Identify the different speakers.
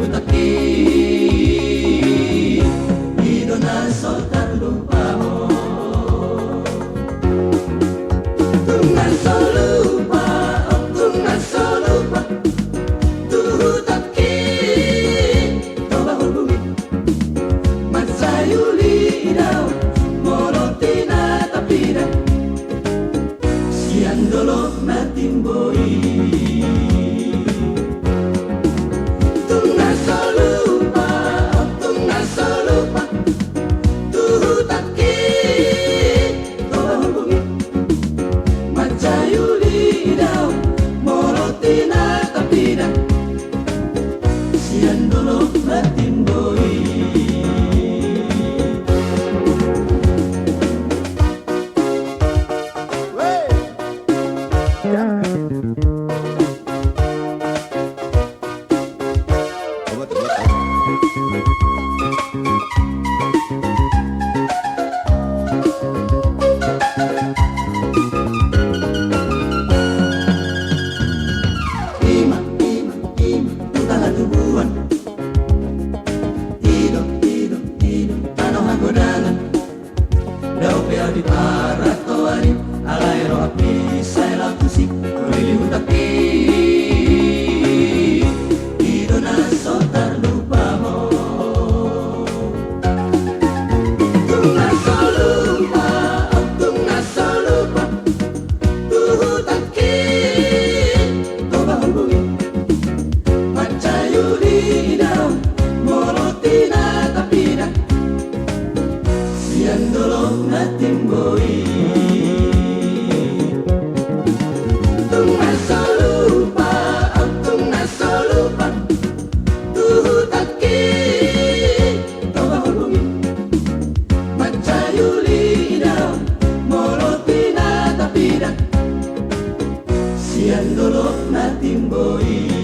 Speaker 1: utaki Ido na soltar lupa mo Tung na solupa Tung na solupa Tu utaki Toba hulbumi Matsayuli idao Morotina tapida Siandolo matimboi Siandolo matimboi di paratoari alaero api sai la tusi quelli utaki Ido na soltar lupa mo Tung na solupa Tung na solupa Tu utaki Toba hulbumi Macayuli idao Morotina tapida Siandolo matimboi Tung na solupa Tung na solupa Tu utaki Toba hulbumi Macayuli idao Morotina tapida Siandolo matimboi